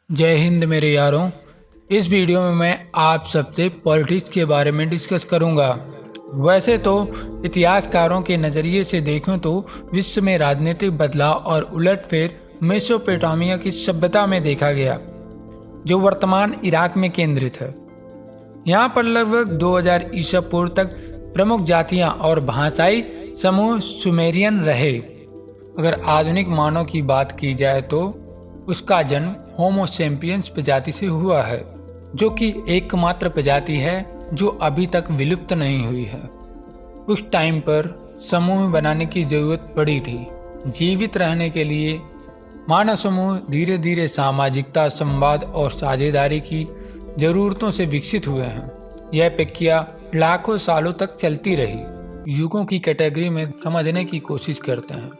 जय हिंद मेरे यारों। इस वीडियो में मैं आप सबसे पॉलिटिक्स के बारे में डिस्कस करूंगा। वैसे तो इतिहासकारों के नज़रिए से देखें तो विश्व में राजनीतिक बदलाव और उलटफेर मेसोपोटामिया की सभ्यता में देखा गया, जो वर्तमान इराक में केंद्रित है। यहाँ पर लगभग 2000 ईसा पूर्व तक प्रमुख जातियाँ और भाषाई समूह सुमेरियन रहे। अगर आधुनिक मानव की बात की जाए तो उसका जन्म होमो सेपियंस प्रजाति से हुआ है, जो कि एकमात्र प्रजाति है जो अभी तक विलुप्त नहीं हुई है। उस टाइम पर समूह बनाने की जरूरत पड़ी थी। जीवित रहने के लिए मानव समूह धीरे धीरे सामाजिकता, संवाद और साझेदारी की जरूरतों से विकसित हुए हैं। यह प्रक्रिया लाखों सालों तक चलती रही। युगों की कैटेगरी में समझने की कोशिश करते हैं।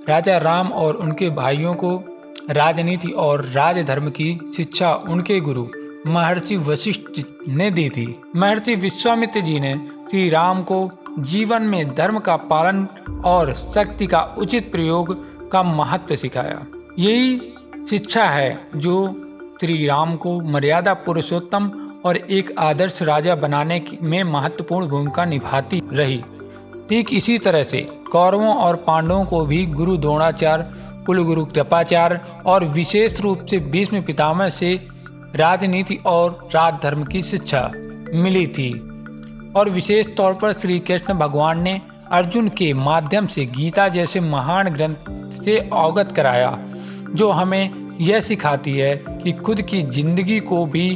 राजा राम और उनके भाइयों को राजनीति और राजधर्म की शिक्षा उनके गुरु महर्षि वशिष्ठ ने दी थी। महर्षि विश्वामित्र जी ने श्री राम को जीवन में धर्म का पालन और शक्ति का उचित प्रयोग का महत्व सिखाया। यही शिक्षा है जो श्री राम को मर्यादा पुरुषोत्तम और एक आदर्श राजा बनाने में महत्वपूर्ण भूमिका निभाती रही। ठीक इसी तरह से कौरवों और पांडवों को भी गुरु द्रोणाचार्य, कुलगुरु कृपाचार्य और विशेष रूप से भीष्म पितामह से राजनीति और राजधर्म की शिक्षा मिली थी। और विशेष तौर पर श्री कृष्ण भगवान ने अर्जुन के माध्यम से गीता जैसे महान ग्रंथ से अवगत कराया, जो हमें यह सिखाती है कि खुद की जिंदगी को भी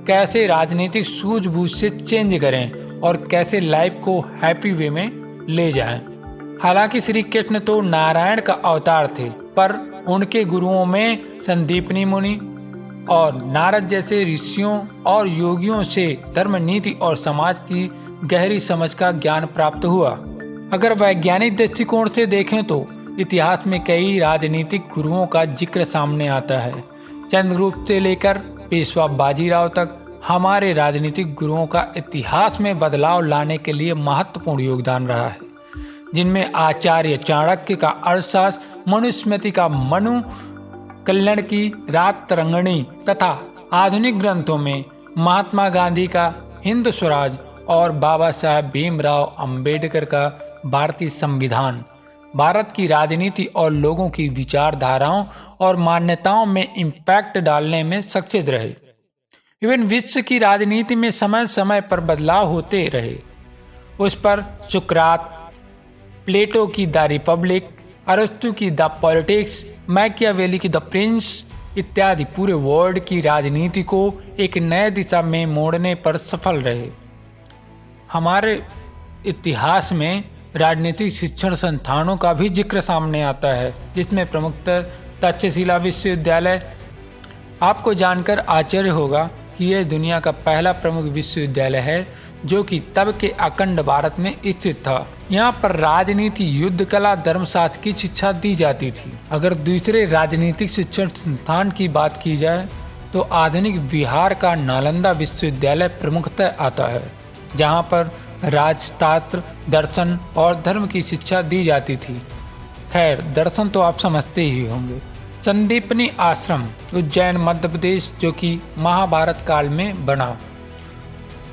कैसे राजनीतिक सूझबूझ से चेंज करें और कैसे लाइफ को हैप्पी वे में ले जाएं। हालांकि श्री कृष्ण तो नारायण का अवतार थे, पर उनके गुरुओं में संदीपनी मुनि और नारद जैसे ऋषियों और योगियों से धर्म, नीति और समाज की गहरी समझ का ज्ञान प्राप्त हुआ। अगर वैज्ञानिक दृष्टिकोण से देखें तो इतिहास में कई राजनीतिक गुरुओं का जिक्र सामने आता है। चंद्रगुप्त से लेकर पेशवा बाजीराव तक हमारे राजनीतिक गुरुओं का इतिहास में बदलाव लाने के लिए महत्वपूर्ण योगदान रहा है, जिनमें आचार्य चाणक्य का अर्थशास्त्र, मनुस्मृति का मनु, कल्लण की राजतरंगिणी तथा आधुनिक ग्रंथों में महात्मा गांधी का हिंद स्वराज और बाबा साहेब भीमराव अंबेडकर का भारतीय संविधान भारत की राजनीति और लोगों की विचारधाराओं और मान्यताओं में इम्पैक्ट डालने में सक्षम रहे। इवन विश्व की राजनीति में समय समय पर बदलाव होते रहे। उस पर सुकरात, प्लेटो की द रिपब्लिक, अरस्तु की द पॉलिटिक्स, मैकियावेली की द प्रिंस इत्यादि पूरे वर्ल्ड की राजनीति को एक नए दिशा में मोड़ने पर सफल रहे। हमारे इतिहास में राजनीतिक शिक्षण संस्थानों का भी जिक्र सामने आता है, जिसमें प्रमुखतः तक्षशिला विश्वविद्यालय। आपको जानकर आश्चर्य होगा कि यह दुनिया का पहला प्रमुख विश्वविद्यालय है जो कि तब के अखंड भारत में स्थित था। यहाँ पर राजनीति, युद्ध कला, धर्मशास्त्र की शिक्षा दी जाती थी। अगर दूसरे राजनीतिक शिक्षण संस्थान की बात की जाए तो आधुनिक बिहार का नालंदा विश्वविद्यालय प्रमुखतः आता है, जहाँ पर राजशास्त्र, दर्शन और धर्म की शिक्षा दी जाती थी। खैर, दर्शन तो आप समझते ही होंगे। संदीपनी आश्रम उज्जैन मध्य प्रदेश, जो कि महाभारत काल में बना।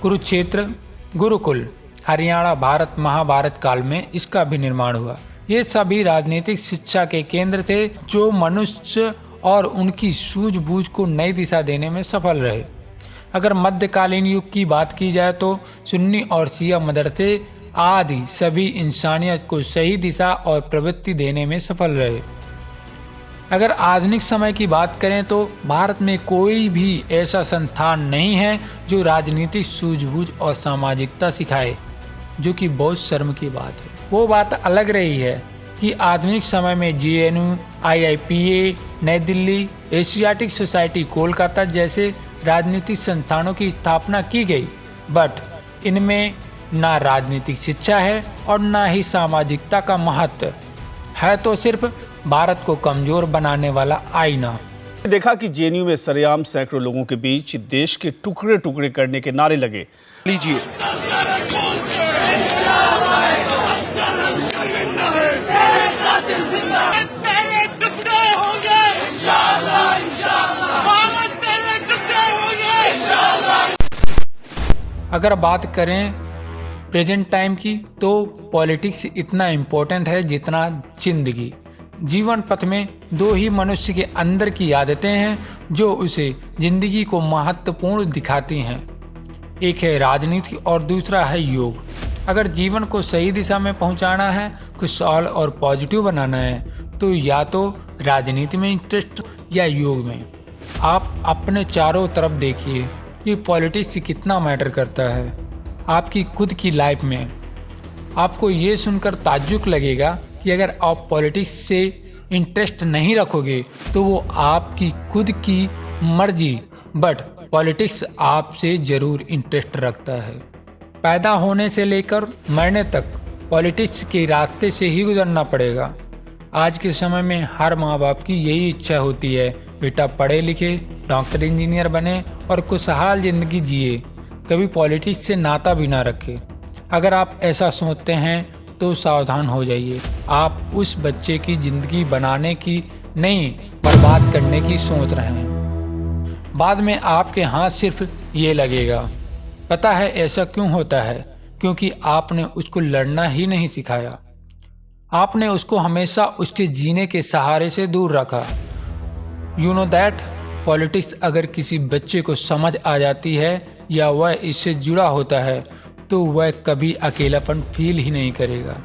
कुरुक्षेत्र गुरुकुल हरियाणा भारत महाभारत काल में इसका भी निर्माण हुआ। ये सभी राजनीतिक शिक्षा के केंद्र थे जो मनुष्य और उनकी सूझबूझ को नई दिशा देने में सफल रहे। अगर मध्यकालीन युग की बात की जाए तो सुन्नी और शिया मदरसे आदि सभी इंसानियत को सही दिशा और प्रवृत्ति देने में सफल रहे। अगर आधुनिक समय की बात करें तो भारत में कोई भी ऐसा संस्थान नहीं है जो राजनीतिक सूझबूझ और सामाजिकता सिखाए, जो कि बहुत शर्म की बात है। वो बात अलग रही है कि आधुनिक समय में JNU, IIPA, नई दिल्ली, एशियाटिक सोसाइटी कोलकाता जैसे राजनीतिक संस्थानों की स्थापना की गई, बट इनमें ना राजनीतिक शिक्षा है और ना ही सामाजिकता का महत्व है, तो सिर्फ भारत को कमजोर बनाने वाला आईना। देखा कि JNU में सरेआम सैकड़ों लोगों के बीच देश के टुकड़े टुकड़े करने के नारे लगे। लीजिए टुकड़े होंगे, भारत अगर बात करें प्रेजेंट टाइम की तो पॉलिटिक्स इतना इम्पोर्टेंट है जितना जिंदगी। जीवन पथ में दो ही मनुष्य के अंदर की आदतें हैं जो उसे जिंदगी को महत्वपूर्ण दिखाती हैं। एक है राजनीति और दूसरा है योग। अगर जीवन को सही दिशा में पहुंचाना है, खुशहाल और पॉजिटिव बनाना है तो या तो राजनीति में इंटरेस्ट या योग में। आप अपने चारों तरफ देखिए कि पॉलिटिक्स कितना मैटर करता है आपकी खुद की लाइफ में। आपको ये सुनकर ताज्जुब लगेगा कि अगर आप पॉलिटिक्स से इंटरेस्ट नहीं रखोगे तो वो आपकी खुद की मर्जी, बट पॉलिटिक्स आपसे ज़रूर इंटरेस्ट रखता है। पैदा होने से लेकर मरने तक पॉलिटिक्स के रास्ते से ही गुजरना पड़ेगा। आज के समय में हर माँ बाप की यही इच्छा होती है, बेटा पढ़े लिखे, डॉक्टर इंजीनियर बने और खुशहाल ज़िंदगी जिए, कभी पॉलिटिक्स से नाता भी ना रखे। अगर आप ऐसा सोचते हैं तो सावधान हो जाइए, आप उस बच्चे की ज़िंदगी बनाने की नहीं, बर्बाद करने की सोच रहे हैं। बाद में आपके हाथ सिर्फ ये लगेगा। पता है ऐसा क्यों होता है? क्योंकि आपने उसको लड़ना ही नहीं सिखाया। आपने उसको हमेशा उसके जीने के सहारे से दूर रखा। यू नो दैट पॉलिटिक्स अगर किसी बच्चे को समझ आ जाती है या वह इससे जुड़ा होता है तो वह कभी अकेलापन फील ही नहीं करेगा।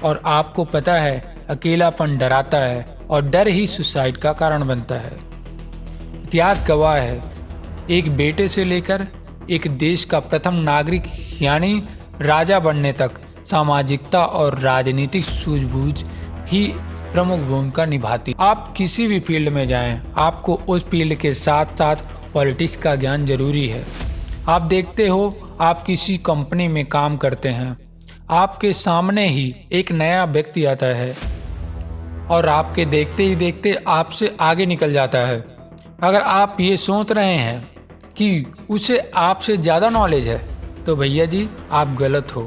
और आपको पता है अकेलापन डराता है और डर ही सुसाइड का कारण बनता है। इतिहास गवाह है, एक बेटे से लेकर एक देश का प्रथम नागरिक यानी राजा बनने तक सामाजिकता और राजनीतिक सूझबूझ ही प्रमुख भूमिका निभाती। आप किसी भी फील्ड में जाएं, आपको उस फील्ड के साथ साथ पॉलिटिक्स का ज्ञान जरूरी है। आप देखते हो, आप किसी कंपनी में काम करते हैं, आपके सामने ही एक नया व्यक्ति आता है और आपके देखते ही देखते आपसे आगे निकल जाता है। अगर आप ये सोच रहे हैं कि उसे आपसे ज़्यादा नॉलेज है तो भैया जी आप गलत हो,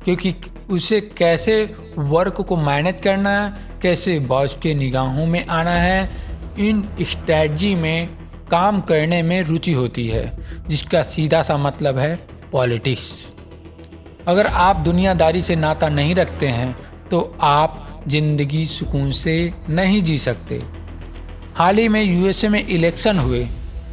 क्योंकि उसे कैसे वर्क को मैनेज करना है, कैसे बॉस के निगाहों में आना है, इन स्ट्रैटेजी में काम करने में रुचि होती है, जिसका सीधा सा मतलब है पॉलिटिक्स। अगर आप दुनियादारी से नाता नहीं रखते हैं तो आप जिंदगी सुकून से नहीं जी सकते। हाल ही में यूएसए में इलेक्शन हुए।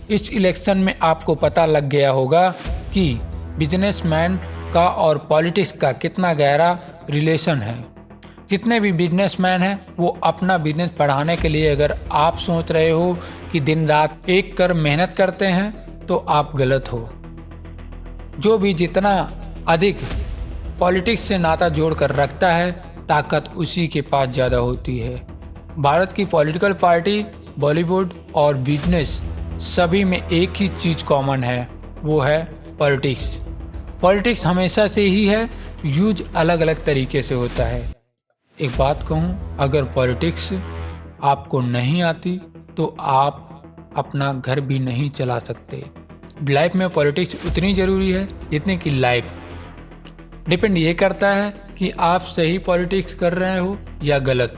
इस इलेक्शन में आपको पता लग गया होगा कि बिजनेसमैन का और पॉलिटिक्स का कितना गहरा रिलेशन है। जितने भी बिजनेसमैन हैं वो अपना बिजनेस बढ़ाने के लिए अगर आप सोच रहे हो कि दिन रात एक कर मेहनत करते हैं तो आप गलत हो। जो भी जितना अधिक पॉलिटिक्स से नाता जोड़ कर रखता है ताकत उसी के पास ज़्यादा होती है। भारत की पॉलिटिकल पार्टी, बॉलीवुड और बिजनेस सभी में एक ही चीज़ कॉमन है, वो है पॉलिटिक्स। पॉलिटिक्स हमेशा से ही है, यूज अलग अलग तरीके से होता है। एक बात कहूँ, अगर पॉलिटिक्स आपको नहीं आती तो आप अपना घर भी नहीं चला सकते। लाइफ में पॉलिटिक्स उतनी ज़रूरी है जितनी कि लाइफ। डिपेंड ये करता है कि आप सही पॉलिटिक्स कर रहे हो या गलत।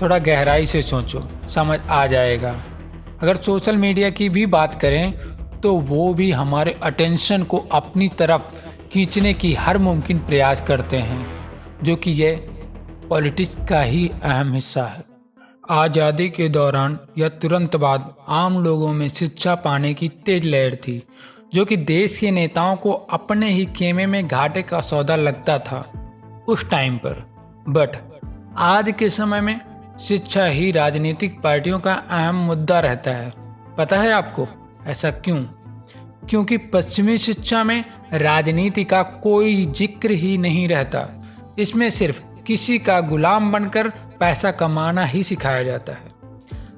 थोड़ा गहराई से सोचो, समझ आ जाएगा। अगर सोशल मीडिया की भी बात करें तो वो भी हमारे अटेंशन को अपनी तरफ खींचने की हर मुमकिन प्रयास करते हैं, जो कि ये पॉलिटिक्स का ही अहम हिस्सा है। आज़ादी के दौरान या तुरंत बाद आम लोगों में शिक्षा पाने की तेज लहर थी, जो कि देश के नेताओं को अपने ही खेमे में घाटे का सौदा लगता था उस टाइम पर। बट आज के समय में शिक्षा ही राजनीतिक पार्टियों का अहम मुद्दा रहता है। पता है आपको ऐसा क्यों? क्योंकि पश्चिमी शिक्षा में राजनीति का कोई जिक्र ही नहीं रहता। इसमें सिर्फ किसी का गुलाम बनकर पैसा कमाना ही सिखाया जाता है।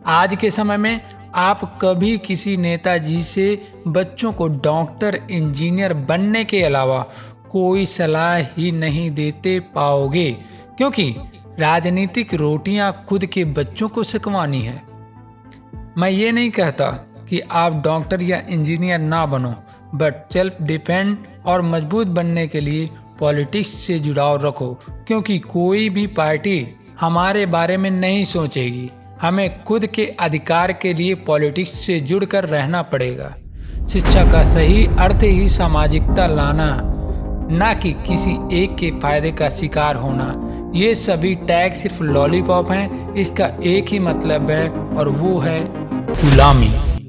आज के समय में आप कभी किसी नेताजी से बच्चों को डॉक्टर, इंजीनियर बनने के अलावा कोई सलाह ही नहीं देते पाओगे, क्योंकि राजनीतिक रोटियां खुद के बच्चों को सिखवानी है। मैं ये नहीं कहता कि आप डॉक्टर या इंजीनियर ना बनो, बट सेल्फ डिफेंड और मजबूत बनने के लिए पॉलिटिक्स से जुड़ाव रखो, क्योंकि कोई भी पार्टी हमारे बारे में नहीं सोचेगी। हमें खुद के अधिकार के लिए पॉलिटिक्स से जुड़कर रहना पड़ेगा। शिक्षा का सही अर्थ ही सामाजिकता लाना, ना कि किसी एक के फायदे का शिकार होना। ये सभी टैग सिर्फ लॉलीपॉप हैं, इसका एक ही मतलब है और वो है गुलामी।